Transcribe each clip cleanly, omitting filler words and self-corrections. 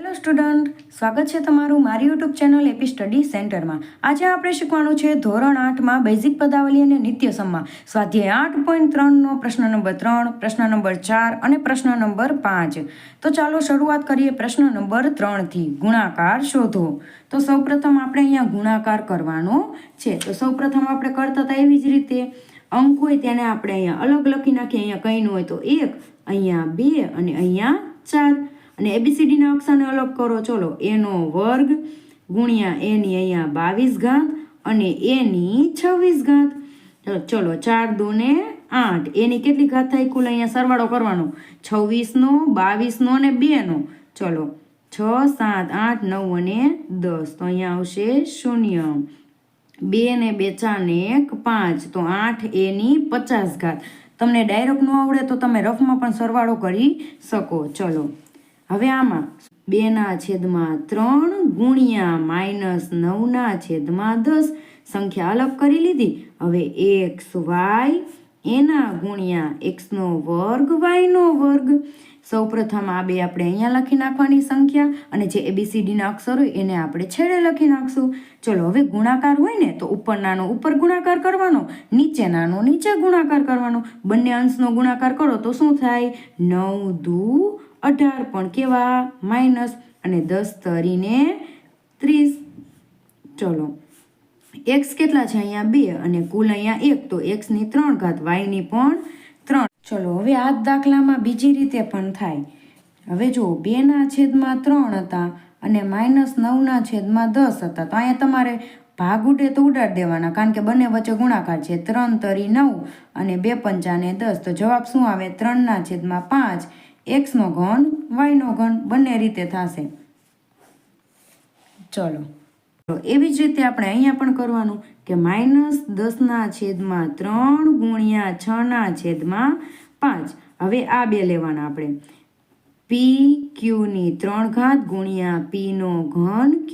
Hello student, સ્વાગત છે તમારું મારી યુટ્યુબ ચેનલ એપી સ્ટડી સેન્ટરમાં. આજે આપણે શીખવાનું છે ધોરણ 8માં બેઝિક પદાવલી અને નિત્યસમમાં સ્વાધ્યાય 8.3નો પ્રશ્ન નંબર 3, પ્રશ્ન નંબર 4 અને પ્રશ્ન નંબર 5. તો ચાલો શરૂઆત કરીએ પ્રશ્ન નંબર 3થી. ગુણાકાર શોધો. તો સૌપ્રથમ આપણે અહીંયા ગુણાકાર કરવાનો છે. તો સૌપ્રથમ આપણે કરતા હતા એવી જ રીતે અંક હોય તેને આપણે અહીંયા અલગ લખી નાખીએ. અહીંયા કંઈ ન હોય તો 1, અહીંયા 2 અને અહીંયા 4. અને એબીસીડીના અક્ષરને અલગ કરો. ચલો, એનો વર્ગ ગુણ્યા એની અહીંયા 22 ઘાત અને એની 26 ઘાત. ચલો 4 2 ને 8. એની કેટલી ઘાત થાય કુલ? અહીંયા સરવાળો કરવાનો 26નો, 22નો અને 2નો. ચલો 6 7 8 9 અને 10. તો અહીંયા આવશે 0. 2 ને 2 4 ને 1 5. તો 8 એની 50 ઘાત. તમને ડાયરેક્ટ ન આવડે તો તમે રફમાં પણ સરવાળો કરી શકો. ચલો હવે આમાં 2/3 ગુણ્યા -9/10 સંખ્યા અલગ કરી લીધી. હવે x y એના ગુણ્યા x નો વર્ગ y નો વર્ગ. સૌપ્રથમ આ બે આપણે અહીંયા લખી નાખવાની સંખ્યા અને જે એબીસીડીના અક્ષર હોય એને આપણે છેડે લખી નાખશું. ચલો હવે ગુણાકાર હોય ને તો ઉપર નાનો ઉપર ગુણાકાર કરવાનો, નીચે નાનો નીચે ગુણાકાર કરવાનો. બંને અંશનો ગુણાકાર કરો તો શું થાય? 9 દુ 18 પણ કેવા માઇનસ અને 10 તરીને 30. ચલો x કેટલા છે? અહીંયા 2 અને કુલ અહીંયા 1. તો x ની 3 ઘાત, y ની પણ 3. ચલો હવે આ દાખલામાં બીજી રીતે પણ થાય. હવે જો 2/3 હતા અને -9/10 હતા. તો અહીંયા તમારે ભાગ ઉડે તો ઉડાડી દેવાના, કારણ કે બંને વચ્ચે ગુણાકાર છે. 3 તરી 9 અને 2 પંચા ને 10. તો જવાબ શું આવે? 3/5 x નો ઘન y નો ઘન. બંને રીતે થશે. ચલો એવી જ રીતે આપણે અહીંયા પણ કરવાનું કે -10/3 ગુણ્યા 6/5. હવે આ બે લેવાના આપણે. p q ની 3 ઘાત ગુણ્યા p નો ઘન q.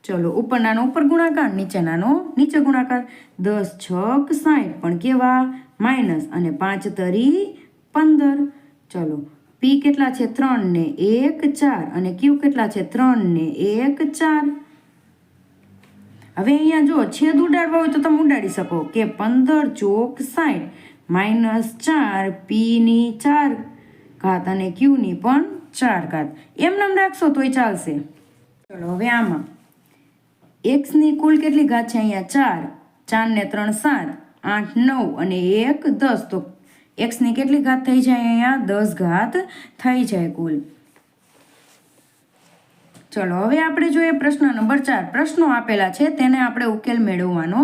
ચલો ઉપર નાનો ઉપર ગુણાકાર, નીચે નાનો નીચે ગુણાકાર. 10 6 60 પણ કેવા માઇનસ અને 5 તરી 15. ચલો p કેટલા છે? 3 ને 1 4 અને q કેટલા છે? 3 ને 1 4. હવે અહીંયા જો છેદ ઉડાડવા હોય તો તમે ઉડાડી શકો કે 15 ચોક 60 -4 p ની 4 ઘાત અને q ની પણ 4 ઘાત. એમ નામ રાખશો તોય ચાલશે. ચલો હવે આમાં x ની કુલ કેટલી ઘાત છે? અહીંયા 4 ને 3 7 8 9 અને 1 10. તો x ની કેટલી ઘાત થઈ જાય? અહીંયા 10 ઘાત થઈ જાય કુલ. ચલો હવે આપણે જોઈએ પ્રશ્ન નંબર 4. પ્રશ્નો આપેલા છે તેને આપણે ઉકેલ મેળવવાનો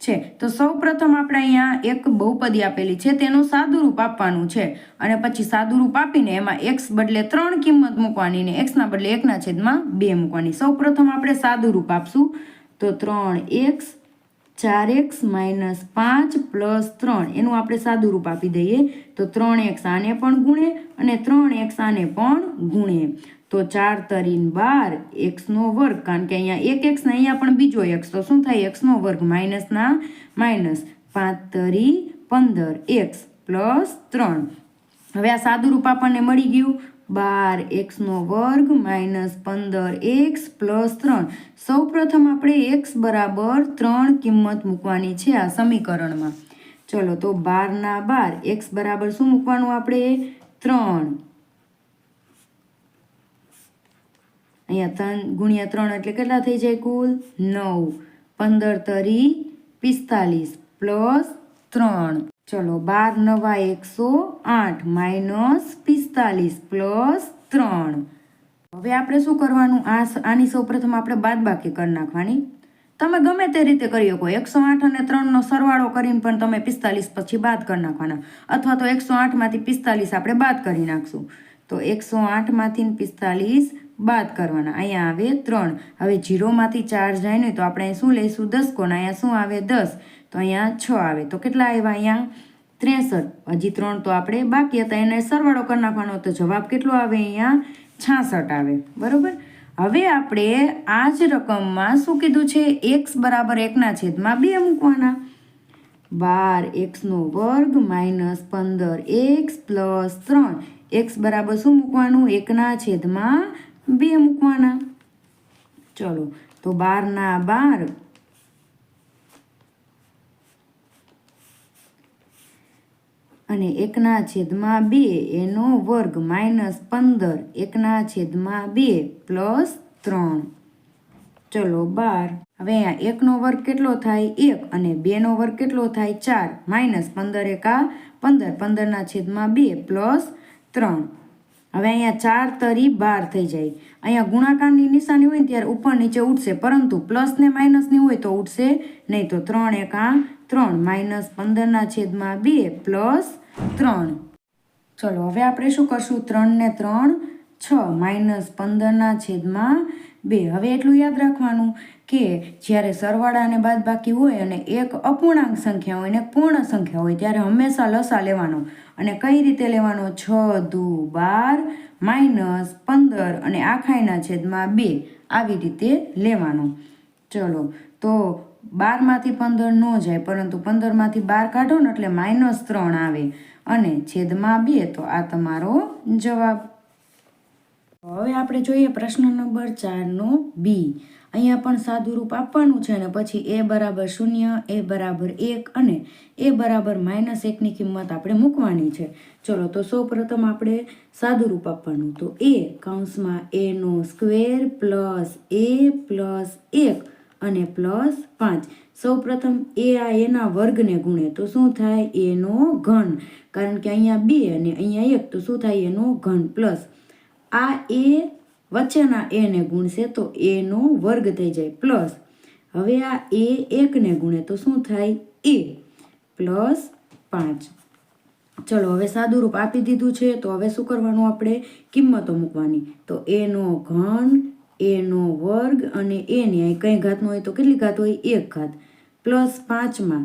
છે. તો સૌ પ્રથમ આપણે અહીંયા એક બહુપદી આપેલી છે તેનું સાદુરૂપ આપવાનું છે અને પછી સાદુરૂપ આપીને એમાં x બદલે 3 કિંમત મૂકવાની ને x ના બદલે 1/2 મૂકવાની. સૌ પ્રથમ આપણે સાદુરૂપ આપશું. તો 3x 4x - 5 + 3 એનું આપણે સાદુરૂપ આપી દઈએ. તો 3x આને પણ ગુણે અને 3x આને પણ ગુણે. તો 4 તરી 12 x નો વર્ગ, કારણ કે અહીંયા એક x ને અહીંયા પણ બીજો x. તો શું થાય? x નો વર્ગ માઇનસ ના માઇનસ. 5 તરી 15 x + 3. હવે આ સાદુરૂપ આપણને મળી ગયું. 12 x નો વર્ગ -15x + 3. સૌ પ્રથમ આપણે x બરાબર 3 કિંમત મૂકવાની છે આ સમીકરણમાં. ચલો તો 12 ના 12 x બરાબર શું મૂકવાનું આપણે? 3. અહીંયા 3 ગુણ્યા 3 એટલે કેટલા થઈ જાય કુલ? 9. 15 તરી 45 + 3. ચલો 12 નવા 108 -45 + 3. હવે આપણે શું કરવાનું? આની સૌ પ્રથમ આપણે બાદબાકી કરી નાખવાની. તમે ગમે તે રીતે કરી શકો. 108 અને 3નો સરવાળો કરીને પણ તમે 45 પછી બાદ કરી નાખવાના, અથવા તો 108 માંથી 45 આપણે બાદ કરી નાખશું. તો 108 માંથી 45 બાદ કરવાના. અહીંયા આવે 3. હવે 0 માંથી 4 જાય ને તો આપણે શું લઈશું? 10 કોણ. અહીંયા શું આવે? 10. તો અહીંયા 6 આવે. તો કેટલા આવ્યા? અહીંયા 63. હજી 3 તો આપણે બાકી હતા એને સરવાળો કરી નાખવાનો. તો જવાબ કેટલો આવે? અહીંયા 66 આવે. બરોબર. હવે આપણે આ જ રકમમાં શું કીધું છે? x બરાબર 1/2 મૂકવાના. 12x નો વર્ગ -15x + 3. x બરાબર શું મૂકવાનું? 1/2 2 મૂકવાના. ચલો તો 12 ના 12 અને 1/2 એનો વર્ગ -15 1/2 પ્લસ 3. ચલો 12. હવે અહીંયા 1નો વર્ગ કેટલો થાય 1 અને 2નો વર્ગ કેટલો થાય 4 -15 એકા 15 15/2 પ્લસ 3. હવે અહીંયા 4 તરી 12 થઈ જાય. અહીંયા ગુણાકારની નિશાની હોય ને ત્યારે ઉપર નીચે ઉઠશે, પરંતુ પ્લસ ને માઇનસની હોય તો ઉઠશે નહીં. તો 3 એકા 3 -15/2 પ્લસ 3. ચલો હવે આપણે શું કરશું? 3 ને 3 6 -15/2. હવે એટલું યાદ રાખવાનું કે જ્યારે સરવાળા અને બાદબાકી હોય અને એક અપૂર્ણાંક સંખ્યા હોય ને પૂર્ણ સંખ્યા હોય ત્યારે હંમેશા લસા લેવાનો. અને કઈ રીતે લેવાનો? 6 દુ 12 -15 અને આખાઈના છેદમાં 2 આવી રીતે લેવાનો. ચલો તો 12માંથી 15 ન જાય, પરંતુ 15માંથી 12 કાઢો ને એટલે -3 આવે અને છેદમાં 2. તો આ તમારો જવાબ. હવે આપણે જોઈએ પ્રશ્ન નંબર 4નો બી. અહીંયા પણ સાદું રૂપ આપવાનું છે અને પછી a બરાબર 0, a બરાબર 1 અને a બરાબર -1ની કિંમત આપણે મૂકવાની છે. ચલો તો સૌ પ્રથમ આપણે સાદું રૂપ આપવાનું. તો a કૌંસમાં a નો સ્ક્વેર પ્લસ a પ્લસ 1 અને પ્લસ 5. સૌ પ્રથમ આ એના વર્ગને ગુણે તો શું થાય? એનો ઘન. કારણ કે અહીંયા 2 અને અહીંયા 1 તો શું થાય? એનો ઘન પ્લસ આ એ વચ્ચેના એને ગુણશે તો એનો વર્ગ થઈ જાય પ્લસ. હવે આ એ 1ને ગુણે તો શું થાય? એ પ્લસ 5. ચલો હવે સાદું રૂપ આપી દીધું છે તો હવે શું કરવાનું? આપણે કિંમતો મૂકવાની. તો એનો ઘન, એનો વર્ગ અને એની અહીં કઈ ઘાતનો હોય તો કેટલી ઘાત હોય? 1 ઘાત પ્લસ 5માં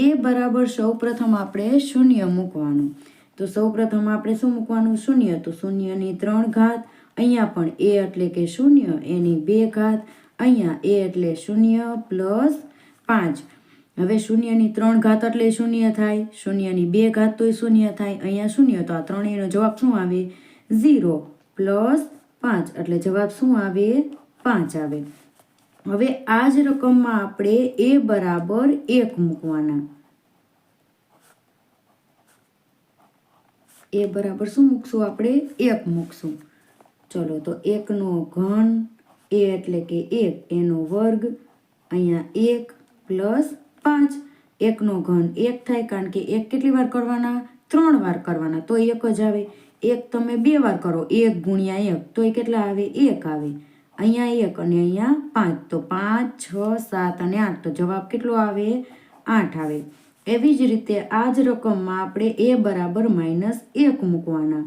એ બરાબર સૌ પ્રથમ આપણે 0 મૂકવાનું. તો સૌ પ્રથમ આપણે શું મૂકવાનું? 0. તો 0ની 3 ઘાત. અહીંયા પણ એ એટલે કે 0, એની 2 ઘાત. અહીંયા એ એટલે 0 પ્લસ 5. હવે 0ની 3 ઘાત એટલે 0 થાય, 0ની 2 ઘાત તોય 0 થાય. અહીંયા 0 તો આ ત્રણેયનો જવાબ શું આવે? 0 પ્લસ 5 એટલે જવાબ શું આવે? 5 આવે. હવે આ જ રકમમાં આપણે એ બરાબર 1 મૂકવાના. એ બરાબર શું મૂકશું? આપણે 1 મૂકશું. ચલો તો 1નો ઘન, એ એટલે કે 1, એનો વર્ગ, અહીંયા 1 પ્લસ 5. 1નો ઘન 1 થાય કારણ કે 1 કેટલી વાર કરવાના? 3 વાર કરવાના તો 1 જ આવે. 1 તમે 2 વાર કરો, 1 ગુણ્યા 1 તો એ કેટલા આવે? 1 આવે. અહીંયા 1 અને અહીંયા 5 તો 5 6 7 અને 8 તો જવાબ કેટલો આવે? 8 આવે. એવી જ રીતે આ જ રકમમાં આપણે એ બરાબર -1 મૂકવાના.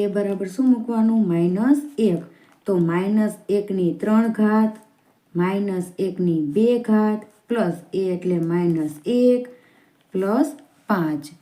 એ બરાબર શું મૂકવાનું? -1. તો -1ની 3 ઘાત -1ની 2 ઘાત પ્લસ એ એટલે -1 પ્લસ 5.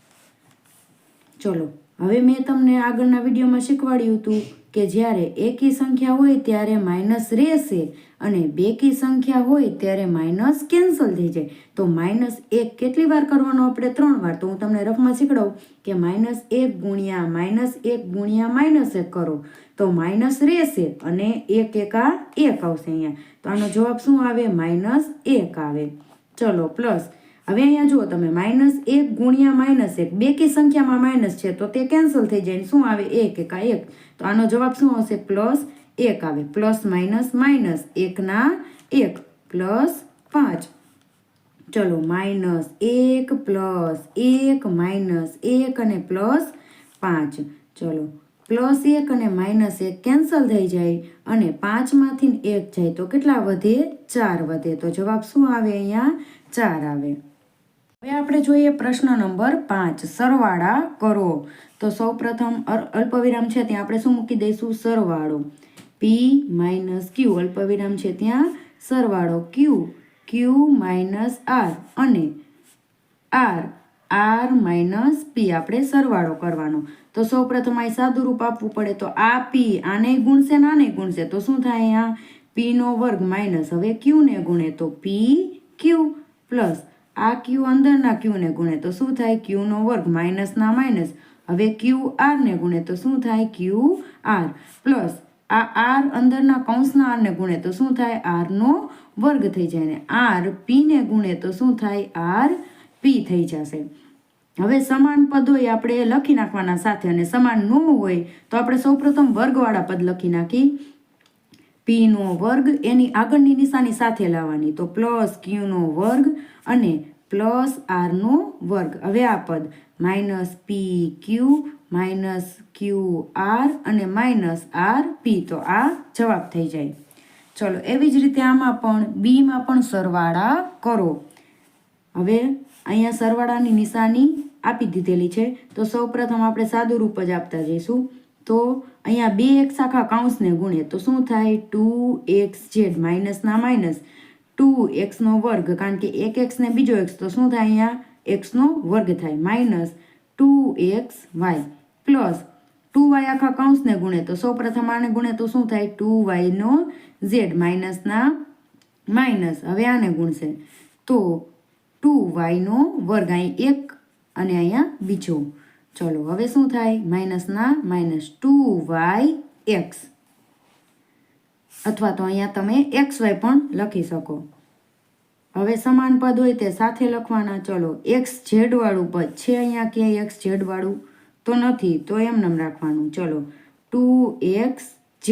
ચલો હવે મેં તમને આગળના વિડીયોમાં શીખવાડ્યું હતું કે જ્યારે એકી સંખ્યા હોય ત્યારે માઇનસ રહેશે અને બેકી સંખ્યા હોય ત્યારે માઇનસ કેન્સલ થઈ જાય. તો -1 કેટલી વાર કરવાનો? આપણે 3 વાર. તો હું તમને રફમાં શીખડાવું કે -1 ગુણ્યા -1 ગુણ્યા -1 કરો તો માઇનસ રહેશે અને 1 એકા 1 આવશે અહીંયા. તો આનો જવાબ શું આવે? -1 આવે. ચલો પ્લસ હવે અહીંયા જુઓ તમે -1 ગુણ્યા -1 બેકી સંખ્યામાં માઇનસ છે તો તે કેન્સલ થઈ જાય. શું આવે? 1 એકા 1. તો આનો જવાબ શું હશે? +1 આવે. Plus minus minus 1/1 plus 5. ચલો -1 પ્લસ 1 -1 અને પ્લસ 5. ચલો +1 અને -1 કેન્સલ થઈ જાય અને 5માંથી 1 જાય તો કેટલા વધે? 4 વધે. તો જવાબ શું આવે? અહીંયા 4 આવે. હવે આપણે જોઈએ પ્રશ્ન નંબર 5. સરવાળા કરો. તો સૌ પ્રથમ અલ્પવિરામ છે ત્યાં આપણે શું મૂકી દઈશું? સરવાળો. p - q અલ્પવિરામ છે ત્યાં સરવાળો q - r અને r - p આપણે સરવાળો કરવાનો. તો સૌ પ્રથમ અહીં સાદું રૂપ આપવું પડે. તો આ p આને ગુણશે ને આને ગુણશે તો શું થાય? અહીંયા p નો વર્ગ માઇનસ હવે q ને ગુણે તો p q પ્લસ આ q અંદરના q ને ગુણે તો શું થાય? q નો વર્ગ માઇનસના માઇનસ હવે ક્યુ આરને ગુણે તો શું થાય ક્યુ આર પ્લસ આ આર અંદરના કૌંસના આરને ગુણે તો શું થાય આરનો વર્ગ થઈ જાય ને આર પીને ગુણે તો શું થાય આર પી થઈ જશે. હવે સમાન પદ હોય આપણે લખી નાખવાના સાથે અને સમાન ન હોય તો આપણે સૌપ્રથમ વર્ગવાળા પદ લખી નાખી. પીનો વર્ગ એની આગળની નિશાની સાથે લાવવાની તો પ્લસ ક્યુનો વર્ગ અને પ્લસ આરનો વર્ગ. હવે આ પદ માઇનસ પી ક્યુ માઇનસ ક્યુ આર અને માઇનસ આર પી તો આ જવાબ થઈ જાય. ચલો એવી જ રીતે આમાં પણ બીમાં પણ સરવાળા કરો. હવે અહીંયા સરવાળાની નિશાની આપી દીધેલી છે તો સૌપ્રથમ આપણે સાદું રૂપ જ આપતા જઈશું. તો અહીંયા 2x આખા કૌંસને ગુણે તો શું થાય 2xz માઇનસના માઇનસ 2xનો વર્ગ કારણ કે એક x ને બીજો x તો શું થાય અહીંયા xનો વર્ગ થાય માઇનસ 2xy પ્લસ 2y આખા કૌંસને ગુણે તો સૌપ્રથમ આને ગુણે તો શું થાય 2y નો z માઇનસના માઇનસ હવે આને ગુણશે તો 2y નો વર્ગ અહીં એક અને અહીંયા બીજો. ચલો હવે શું થાય માઇનસના માઇનસ 2yx અથવા તો અહીંયા તમે xy પણ લખી શકો. હવે સમાન પદ હોય તે સાથે લખવાના. ચલો xz વાળું પદ છે અહીંયા ક્યાંય xz વાળું તો નથી તો એમ રાખવાનું. ચલો 2xz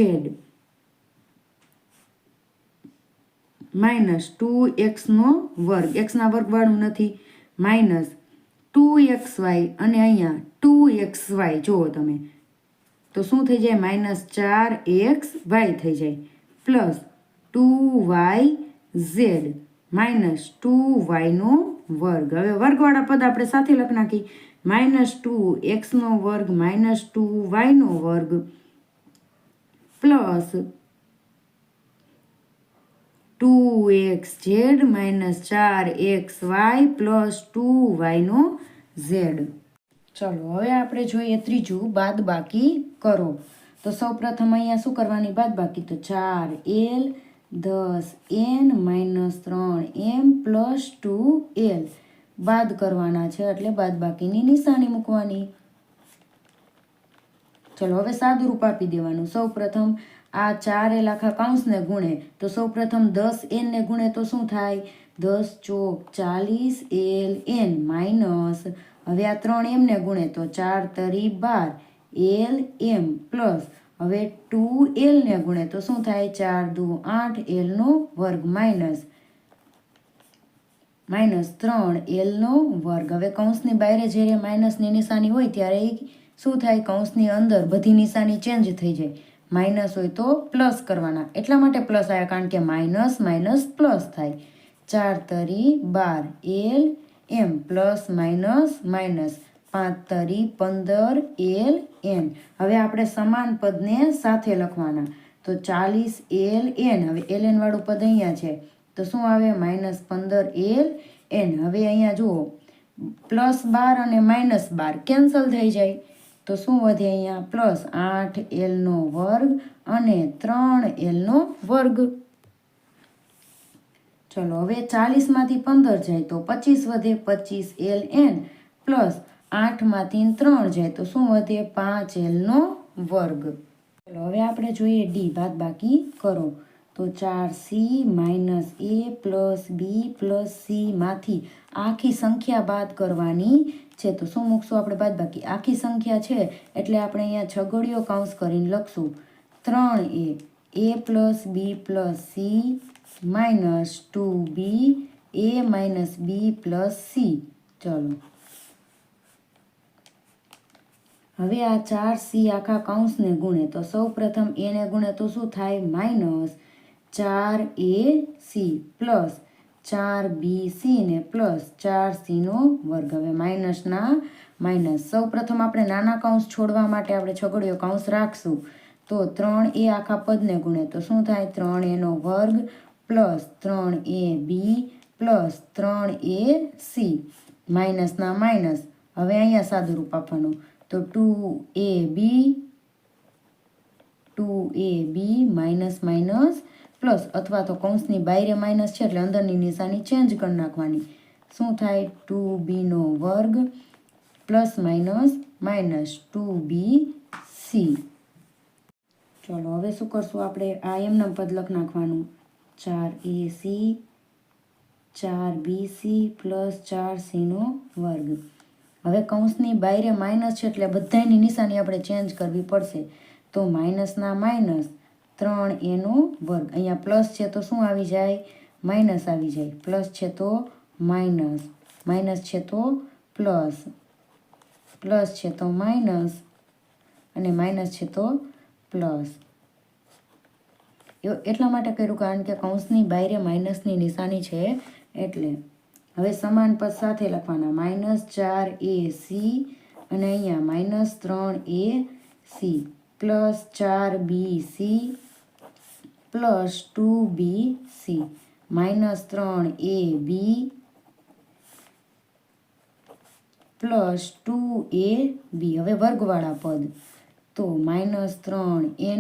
માઇનસ 2xનો વર્ગ xના વર્ગ વાળું નથી માઇનસ 2xy અને અહીંયા 2xy જુઓ તમે તો શું થઈ જાય માઇનસ 4xy થઈ જાય પ્લસ 2yz માઇનસ 2y નો વર્ગ. હવે વર્ગવાળા પદ આપણે સાથે લખ નાખી માઇનસ 2xનો વર્ગ માઇનસ 2y નો વર્ગ plus 2xz minus 4xy plus 2y નો z. ચલો હવે આપણે જોઈએ ત્રીજું બાદ બાકી કરો. તો સૌપ્રથમ અહીંયા શું કરવાની બાદ બાકી તો 4l 10n minus 3m plus 2l બાદ કરવાના છે એટલે બાદ બાકીની નિશાની મૂકવાની. ચલો હવે સાદું રૂપ આપી દેવાનું. સૌપ્રથમ આ 4l આખા કૌંસને ગુણે તો સૌપ્રથમ 10n ને ગુણે તો શું થાય 10 ચોક 40ln માઇનસ હવે આ 3m ને ગુણે તો 4 તરી 12 lm પ્લસ હવે 2l ને ગુણે તો શું થાય 4 દુ 8 l નો વર્ગ માઇનસ 3l નો વર્ગ. હવે કૌંસની બહાર જ્યારે માઇનસની નિશાની હોય ત્યારે શું થાય કૌંસની અંદર બધી નિશાની ચેન્જ થઈ જાય. માઇનસ હોય તો પ્લસ કરવાના એટલા માટે પ્લસ આવ્યા કારણ કે માઇનસ માઇનસ પ્લસ થાય 4 તરી 12 lm પ્લસ માઇનસ માઇનસ 5 તરી 15 ln. હવે આપણે સમાન પદને સાથે લખવાના તો 40 ln. હવે ln વાળું પદ અહીંયા છે તો શું આવે માઇનસ 15 ln. હવે અહીંયા જુઓ પ્લસ 12 અને માઇનસ 12 કેન્સલ થઈ જાય તો શું વધે અહીંયા પ્લસ 8l નો વર્ગ અને 3l નો વર્ગ. ચલો હવે 40 માંથી 15 જાય તો 25 વધે 25ln પ્લસ 8 માંથી 3 જાય તો શું વધે 5l નો વર્ગ. ચલો હવે આપણે જોઈએ ડી બાદ બાકી કરો તો 4c minus a plus b plus c માંથી આખી સંખ્યા બાદ કરવાની છે તો શું મૂકશું આપણે બાદ બાકી આખી સંખ્યા છે એટલે આપણે અહીંયા છગડીયો કૌંસ કરીને લખશું 3a plus b plus c minus 2b a minus b plus c. ચલો હવે આ 4c આખા કૌંસને ગુણે તો સૌ પ્રથમ a ને ગુણે તો શું થાય માઇનસ 4ac પ્લસ 4bc ને પ્લસ 4c નો વર્ગ. હવે માઇનસના માઇનસ સૌ પ્રથમ આપણે નાના કૌંસ છોડવા માટે આપણે છગડીયો કૌંસ રાખશું તો 3a આખા પદને ગુણે તો શું થાય 3a નો વર્ગ plus 3ab plus 3ac માઇનસના minus. હવે અહીંયા સાદું રૂપ આપવાનું તો 2ab માઇનસ માઇનસ પ્લસ અથવા તો કૌંસની બાયરે માઇનસ છે એટલે અંદરની નિશાની ચેન્જ કરી નાખવાની. શું થાય 2b નો વર્ગ પ્લસ માઇનસ માઇનસ 2bc. ચલો હવે શું કરશું આપણે? આ એમના પદ લખ નાખવાનું. 4ac 4bc પ્લસ 4c² હવે કૌંસની બાયરે માઇનસ છે એટલે બધાની નિશાની આપણે ચેન્જ કરવી પડશે. તો માઇનસના માઇનસ 3a². અહીંયા પ્લસ છે તો શું આવી જાય? માઇનસ આવી જાય. પ્લસ છે તો માઇનસ, માઇનસ છે તો પ્લસ, પ્લસ છે તો માઇનસ અને માઇનસ છે તો પ્લસ. એટલા માટે કર્યું કારણ કે કૌંસની બાયરે માઇનસની નિશાની છે એટલે. હવે સમાન પદ સાથે લખવાના. -4ac અને અહીંયા -3ac plus 4bc plus 2bc -3ab plus 2ab. હવે વર્ગવાળા પદ તો -3a²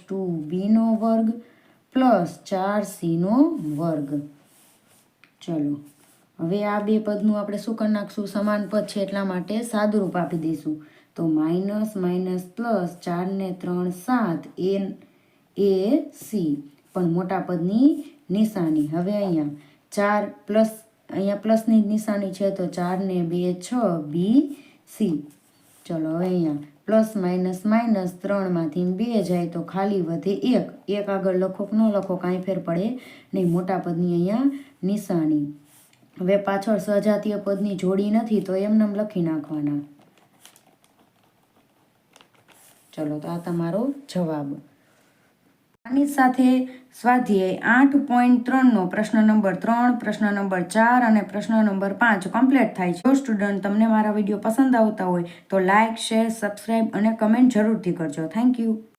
-2b² પ્લસ 4c². ચલો હવે આ બે પદનું આપણે શું કરી નાખશું? સમાન પદ છે એટલા માટે સાદુરૂપ આપી દઈશું. તો માઇનસ માઇનસ પ્લસ 4 ને 3 7 ac પણ મોટા પદની નિશાની. હવે અહીંયા 4 પ્લસ, અહીંયા પ્લસની નિશાની છે તો 4 ને 2 6 bc. ચલો હવે અહીંયા પ્લસ માઇનસ માઇનસ 3માંથી 2 જાય તો ખાલી વધે 1. 1 આગળ લખો કે ન લખો કાંઈ ફેર પડે નહીં. મોટા પદની અહીંયા નિશાની. હવે પાછળ સજાતીય પદની જોડી નથી તો એમને લખી નાખવાના. ચલો તો આ તમારો જવાબ. આની સાથે સ્વાધ્યાય 8.3નો પ્રશ્ન નંબર 3, પ્રશ્ન નંબર 4 અને પ્રશ્ન નંબર 5 કમ્પ્લીટ થાય છે. જો સ્ટુડન્ટ તમને મારા વિડીયો પસંદ આવતા હોય તો લાઇક, શેર, સબસ્ક્રાઈબ અને કમેન્ટ જરૂરથી કરજો. Thank you.